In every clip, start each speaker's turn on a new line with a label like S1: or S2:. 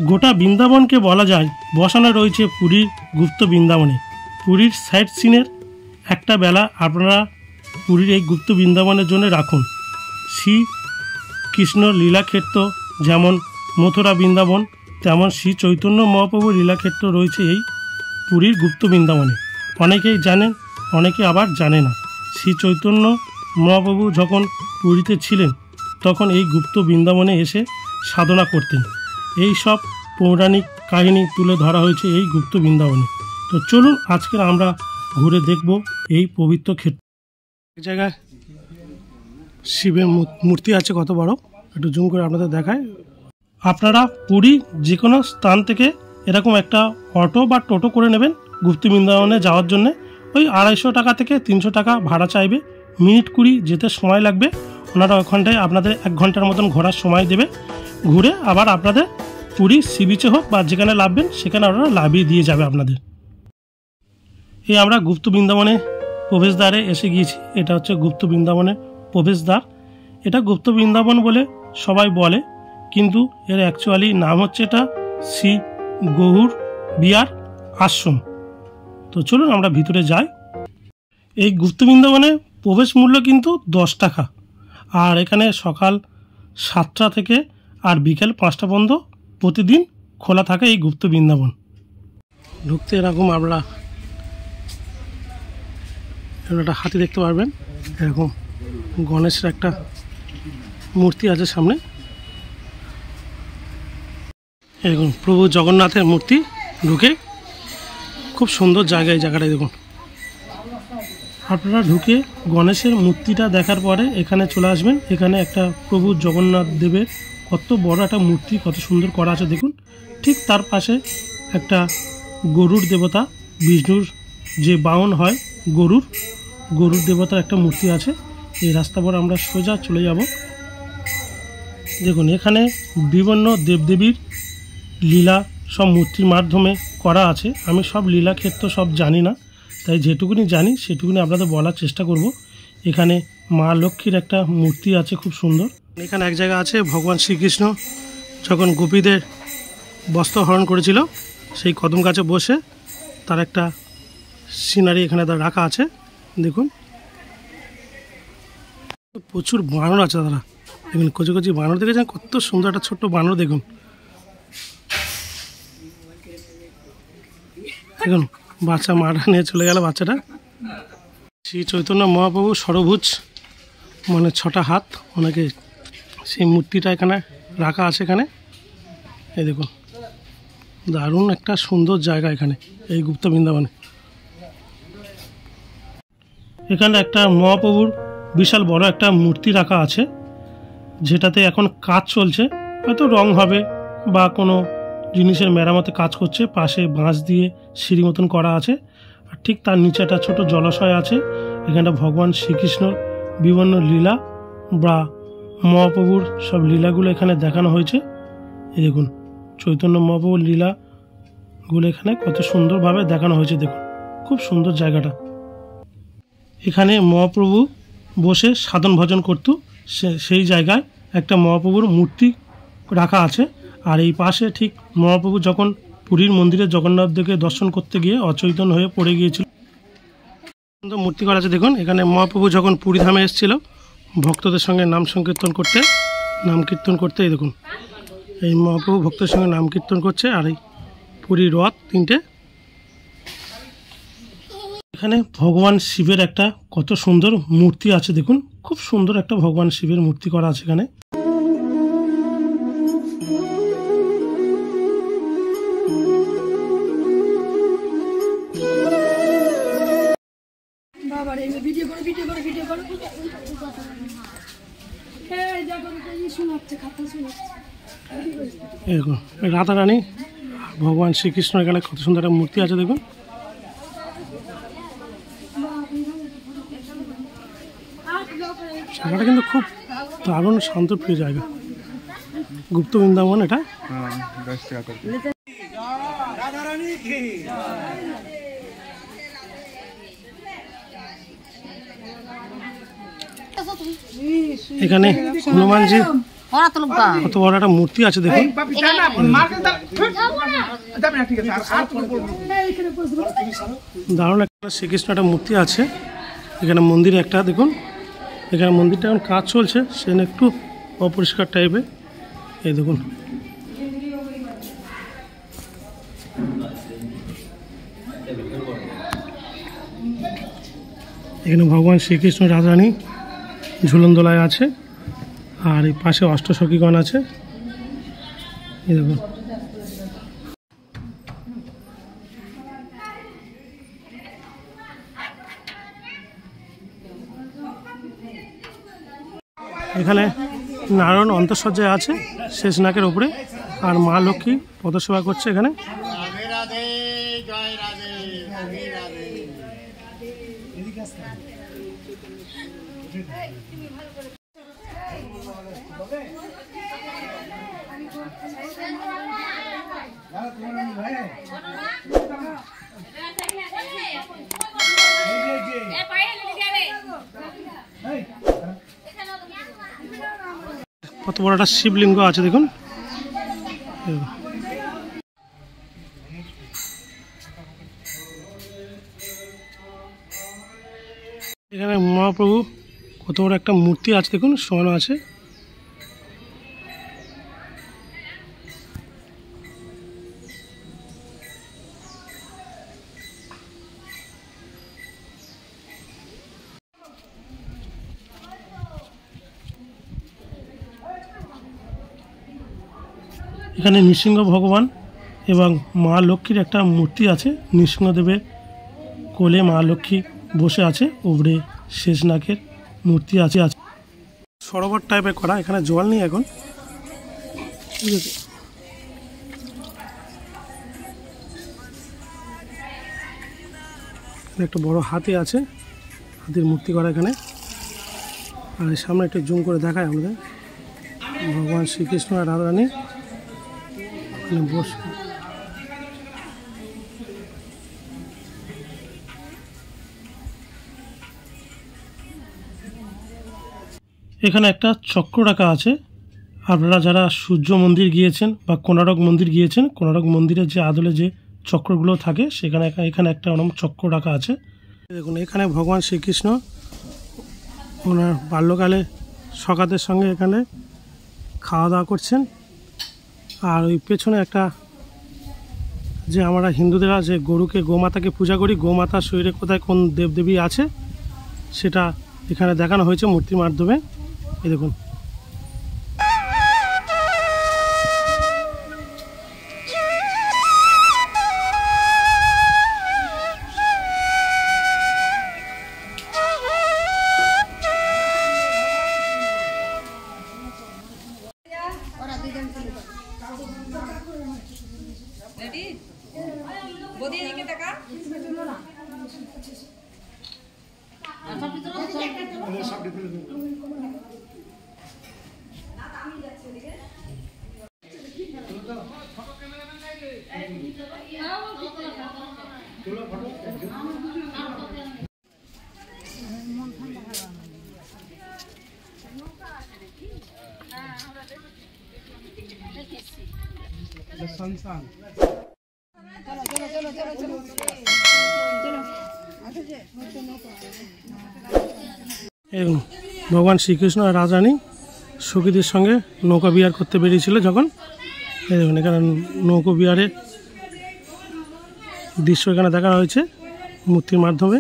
S1: গোটা বৃন্দাবনকে বলা যায় বসানো রয়েছে পুরীর গুপ্ত বৃন্দাবনে। পুরীর সাইট সিনের একটা বেলা আপনারা পুরীর এই গুপ্ত বৃন্দাবনের জন্য রাখুন। শ্রী কৃষ্ণ লীলাক্ষেত্র যেমন মথুরা বৃন্দাবন, তেমন শ্রী চৈতন্য মহাপ্রভুর লীলাক্ষেত্র রয়েছে এই পুরীর গুপ্ত বৃন্দাবনে। অনেকেই জানেন, অনেকে আবার জানে না। শ্রী চৈতন্য মহাপ্রভু যখন পুরীতে ছিলেন তখন এই গুপ্ত বৃন্দাবনে এসে সাধনা করতেন। এই সব পৌরাণিক কাহিনী তুলে ধরা হয়েছে এই গুপ্ত বৃন্দাবনে। তো চলুন আজকে আমরা ঘুরে দেখব এই পবিত্র ক্ষেত্র। এক জায়গায় শিবের মূর্তি আছে কত বড়, একটু জুম করে আপনাদের দেখায়। আপনারা পুরী যে কোনো স্থান থেকে এরকম একটা অটো বা টোটো করে নেবেন গুপ্ত বৃন্দাবনে যাওয়ার জন্য। ওই 250 টাকা থেকে 300 টাকা ভাড়া চাইবে। মিনিট 20 যেতে সময় লাগবে। ওনারা ওখানটায় আপনাদের 1 ঘন্টার মতন ঘোরার সময় দেবে। ঘুরে আবার আপনাদের পুরী সি বিচে হোক বা যেখানে নামবেন সেখানে আপনারা নামিয়ে দিয়ে যাবে আপনাদের। এই আমরা গুপ্ত বৃন্দাবনে প্রবেশদ্বারে এসে গিয়েছি। এটা হচ্ছে গুপ্ত বৃন্দাবনের প্রবেশদ্বার। এটা গুপ্ত বৃন্দাবন বলে সবাই বলে, কিন্তু এর অ্যাকচুয়ালি নাম হচ্ছে এটা শ্রী গৌর বিহার আশ্রম। তো চলুন আমরা ভিতরে যাই। এই গুপ্ত বৃন্দাবনে প্রবেশ মূল্য কিন্তু 10 টাকা। আর এখানে সকাল 7টা থেকে আর বিকেল 5টা পর্যন্ত প্রতিদিন খোলা থাকে এই গুপ্ত বৃন্দাবন। ঢুকতে এরকম আপনারা একটা হাতি দেখতে পারবেন। এরকম গণেশের একটা মূর্তি আছে সামনে। এরকম প্রভু জগন্নাথের মূর্তি ঢুকে খুব সুন্দর জায়গা। এই জায়গাটায় দেখুন, আপনারা ঢুকে গণেশের মূর্তিটা দেখার পরে এখানে চলে আসবেন। এখানে একটা প্রভু জগন্নাথ দেবের কত বড় একটা মূর্তি, কত সুন্দর করা আছে দেখুন। ঠিক তার পাশে একটা গরুর দেবতা, বিষ্ণুর যে বাহন হয় গরুর দেবতার একটা মূর্তি আছে। এই রাস্তা পর আমরা সোজা চলে যাব। দেখুন এখানে বিভিন্ন দেবদেবীর লীলা সব মূর্তির মাধ্যমে করা আছে। আমি সব লীলা ক্ষেত্র সব জানি না, তাই যেটুকুনি জানি সেটুকুনি আপনাদের বলার চেষ্টা করব। এখানে মা লক্ষ্মীর একটা মূর্তি আছে খুব সুন্দর। এখানে এক জায়গা আছে ভগবান শ্রীকৃষ্ণ যখন গোপীদের বস্ত্র হরণ করেছিল, সেই কদম গাছে বসে তার একটা সিনারি এখানে রাখা আছে। দেখুন প্রচুর বানর আছে দাদা। দেখুন কচি কচি বানর দেখেছেন, কত সুন্দর একটা ছোট্ট বানর। দেখুন দেখুন বাচ্চা মারা নিয়ে চলে গেল বাচ্চাটা। শ্রী চৈতন্য মহাপ্রভু সরভুজ মানে 6টা হাত, ওনাকে সেই মূর্তিটা এখানে রাখা আছে। এখানে এই দেখুন দারুণ একটা সুন্দর জায়গা এখানে এই গুপ্ত বৃন্দাবনে। এখানে একটা মহাপ্রভুর বিশাল বড় একটা মূর্তি রাখা আছে, যেটাতে এখন কাজ চলছে, হয়তো রং হবে বা কোনো জিনিসের মেরামতে কাজ করছে। পাশে বাঁশ দিয়ে সিঁড়ি মতন করা আছে। আর ঠিক তার নিচে একটা ছোট জলাশয় আছে। এখানটা ভগবান শ্রীকৃষ্ণর বিভিন্ন লীলা বা মহাপ্রভুর সব লীলাগুলো এখানে দেখানো হয়েছে। এই দেখুন চৈতন্য মহাপ্রভুর লীলাগুলো এখানে কত সুন্দরভাবে দেখানো হয়েছে। দেখুন খুব সুন্দর জায়গাটা। এখানে মহাপ্রভু বসে সাধন ভজন করত, সেই জায়গায় একটা মহাপ্রভুর মূর্তি রাখা আছে। আর এই পাশে ঠিক মহাপ্রভু যখন পুরীর মন্দিরে জগন্নাথদেবকে দর্শন করতে গিয়ে অচৈতন্য হয়ে পড়ে গিয়েছিল, মূর্তি করা আছে। দেখুন এখানে মহাপ্রভু যখন পুরী ধামে এসেছিল ভক্তদের সঙ্গে নাম কীর্তন করতে এই দেখুন এই মহাপ্রভু ভক্তের সঙ্গে নাম কীর্তন করছে। আর এই পুরী রথ 3টে। এখানে ভগবান শিবের একটা কত সুন্দর মূর্তি আছে। দেখুন খুব সুন্দর একটা ভগবান শিবের মূর্তি করা আছে এখানে। দেখুন রাধা রানী ভগবান শ্রীকৃষ্ণ এখানে কত সুন্দর একটা মূর্তি আছে। দেখুন জায়গাটা কিন্তু খুব দারুণ শান্তপ্রিয় জায়গা গুপ্ত বৃন্দাবন। এটা এখানে হনুমানজি কত বড় একটা মূর্তি আছে দেখুন। দারুণ একটা শ্রীকৃষ্ণ একটা মূর্তি আছে এখানে মন্দিরে একটা দেখুন। এখানে মন্দিরটা এখন কাজ চলছে, সেখানে একটু অপরিষ্কার টাইপের। এই দেখুন এখানে ভগবান শ্রীকৃষ্ণ রাধারানী ঝুলন দোলায় আছে, আর এই পাশে অষ্টসখীগণ আছে। এই দেখুন এখানে নারায়ণ অন্তঃসজ্জায় আছে শেষ নাকের উপরে, আর মা লক্ষ্মী পদসেবা করছে এখানে। কত বড় একটা শিবলিঙ্গ আছে দেখুন। এখানে মহাপ্রভু কত বড় একটা মূর্তি আছে দেখুন, শোয়ানো আছে। এখানে নৃসিংহ ভগবান এবং মা লক্ষ্মীর একটা মূর্তি আছে। নৃসিংহদেবের কোলে মা লক্ষ্মী বসে আছে, উপরে শেষনাগের মূর্তি আছে। সরোবর টাইপের করা, এখানে জল নেই এখন। ঠিক আছে, একটা বড় হাতি আছে, হাতির মূর্তি করা এখানে। আর সামনে একটু জুম করে দেখায় আমাদের ভগবান শ্রীকৃষ্ণ আর রাধারানী বসে। এখানে একটা চক্র রাখা আছে। আপনারা যারা সূর্য মন্দির গিয়েছেন বা কোণারক মন্দির গিয়েছেন, কোণারক মন্দিরের যে আদলে যে চক্রগুলো থাকে সেখানে এখানে একটা অনম চক্র রাখা আছে। দেখুন এখানে ভগবান শ্রীকৃষ্ণ ওনার বাল্যকালে সখাদের সঙ্গে এখানে খাওয়া দাওয়া করছেন। আর ওই পেছনে একটা যে আমরা হিন্দুদেরা যে গরুকে গোমাতাকে পূজা করি, গোমাতার শরীরে কোথায় কোন দেবদেবী আছে সেটা এখানে দেখানো হয়েছে মূর্তির মাধ্যমে। এই দেখুন ভগবান শ্রীকৃষ্ণ আর রাধারানী সখীদের সঙ্গে নৌকা বিহার করতে বেরিয়েছিল যখন। এই দেখুন এখানে নৌকা বিহারের দৃশ্য এখানে দেখানো হয়েছে মূর্তির মাধ্যমে।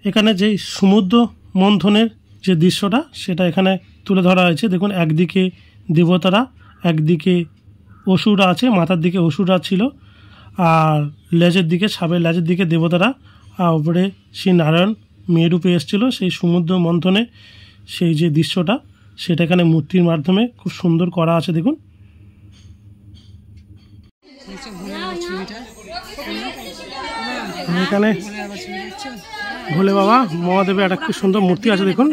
S1: এখানে যেই সমুদ্র মন্থনের যে দৃশ্যটা সেটা এখানে তুলে ধরা হয়েছে। দেখুন একদিকে দেবতারা, একদিকে অসুররা আছে, মাথার দিকে অসুররা ছিল, আর লেজের দিকে সাপের লেজের দিকে দেবতারা, আর উপরে শ্রী নারায়ণ মেয়েরূপে এসেছিলো। সেই সমুদ্র মন্থনে সেই যে দৃশ্যটা সেটা এখানে মূর্তির মাধ্যমে খুব সুন্দর করা আছে। দেখুন এখানে ভোলে বাবা মহাদেবের একটা খুব সুন্দর মূর্তি আছে দেখুন।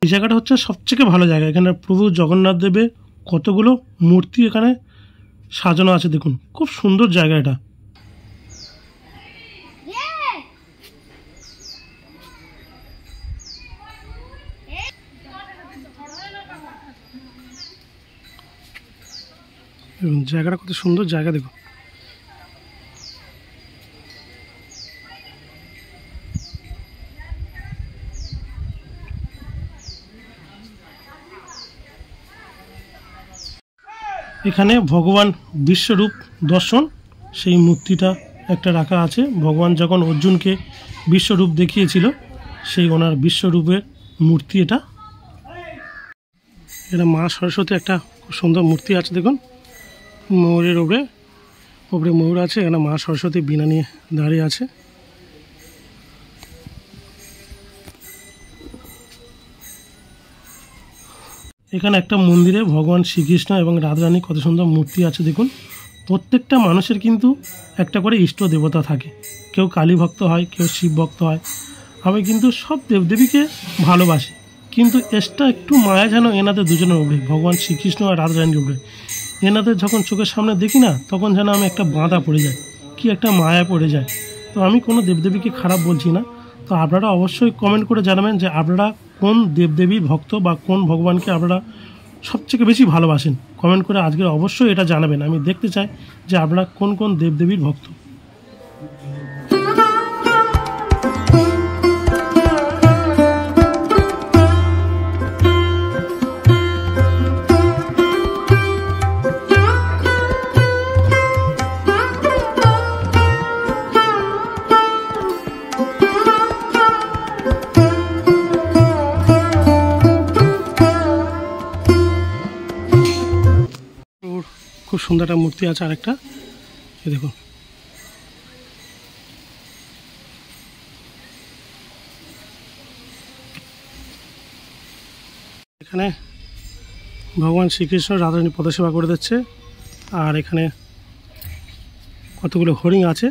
S1: এই জায়গাটা হচ্ছে সবথেকে ভালো জায়গা। এখানে প্রভু জগন্নাথ দেবের কতগুলো মূর্তি এখানে সাজানো আছে, দেখুন খুব সুন্দর জায়গা এটা। জায়গাটা কত সুন্দর জায়গা দেখুন। এখানে ভগবান বিশ্বরূপ দর্শন, সেই মূর্তিটা একটা রাখা আছে। ভগবান যখন অর্জুনকে বিশ্বরূপ দেখিয়েছিল, সেই ওনার বিশ্বরূপের মূর্তি এটা। এটা মা সরস্বতী একটা খুব সুন্দর মূর্তি আছে দেখুন, ময়ূরের ওপরে ময়ূর আছে। এখানে মা সরস্বতী বীণা নিয়ে দাঁড়িয়ে আছে। এখানে একটা মন্দিরে ভগবান শ্রীকৃষ্ণ এবং রাধারানী কত সুন্দর মূর্তি আছে দেখুন। প্রত্যেকটা মানুষের কিন্তু একটা করে ইষ্ট দেবতা থাকে, কেউ কালী ভক্ত হয়, কেউ শিব ভক্ত হয়। আমি কিন্তু সব দেবদেবীকে ভালোবাসি, কিন্তু এসটা একটু মায়া যেন এনাদের দুজনের উপরে, ভগবান শ্রীকৃষ্ণ আর রাধারানীর উপরে। এনাদের যখন চোখের সামনে দেখি না, তখন যেন আমি একটা বাঁধা পড়ে যাই, কি একটা মায়া পড়ে যায়। তো আমি কোনো দেবদেবীকে খারাপ বলছি না। তো আপনারা অবশ্যই কমেন্ট করে জানাবেন যে আপনারা কোন দেবদেবীর ভক্ত বা কোন ভগবানকে আপনারা সবথেকে বেশি ভালোবাসেন। কমেন্ট করে আজকে অবশ্যই এটা জানাবেন, আমি দেখতে চাই যে আপনারা কোন কোন দেবদেবীর ভক্ত। খুব সুন্দর একটা মূর্তি আছে আরেকটা, এই দেখুন। এখানে ভগবান শ্রীকৃষ্ণ রাধারানী পদসেবা করে দিচ্ছে। আর এখানে কতগুলো হরিণ আছে,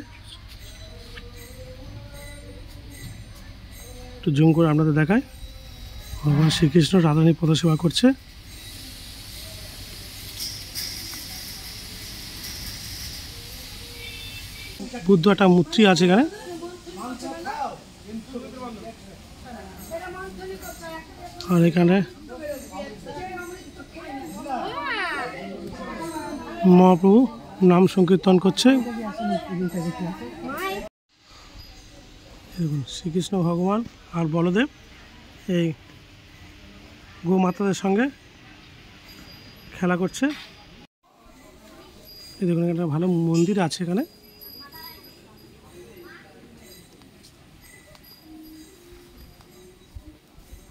S1: একটু জুম করে আপনাদের দেখায়। ভগবান শ্রীকৃষ্ণ রাধারানী পদসেবা করছে। বুদ্ধ একটা মূর্তি আছে এখানে। আর এখানে মহাপ্রভু নাম সংকীর্তন করছে। দেখুন শ্রীকৃষ্ণ ভগবান আর বলদেব এই গোমাতাদের সঙ্গে খেলা করছে। এই দেখুন একটা ভালো মন্দির আছে এখানে।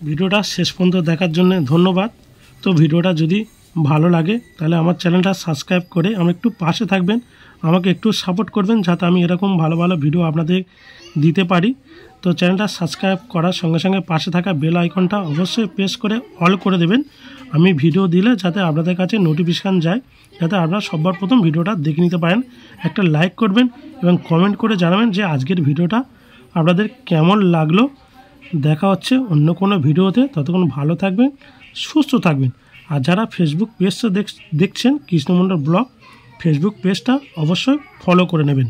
S1: ভিডিওটা শেষ পর্যন্ত দেখার জন্য ধন্যবাদ। তো ভিডিওটা যদি ভালো লাগে তাহলে আমার চ্যানেলটা সাবস্ক্রাইব করে আমার একটু পাশে থাকবেন, আমাকে একটু সাপোর্ট করবেন, যাতে আমি এরকম ভালো ভালো ভিডিও আপনাদের দিতে পারি। তো চ্যানেলটা সাবস্ক্রাইব করার সঙ্গে সঙ্গে পাশে থাকা বেল আইকনটা অবশ্যই প্রেস করে অল করে দেবেন, আমি ভিডিও দিলে যাতে আপনাদের কাছে নোটিফিকেশান যায়, যাতে আপনারা সবার প্রথম ভিডিওটা দেখে নিতে পারেন। একটা লাইক করবেন এবং কমেন্ট করে জানাবেন যে আজকের ভিডিওটা আপনাদের কেমন লাগলো। দেখা হচ্ছে অন্য কোনো ভিডিওতে, ততক্ষণ ভালো থাকবেন, সুস্থ থাকবেন। আর যারা ফেসবুক পেজটা দেখছেন কৃষ্ণমণ্ডল ব্লগ, ফেসবুক পেজটা অবশ্যই ফলো করে নেবেন।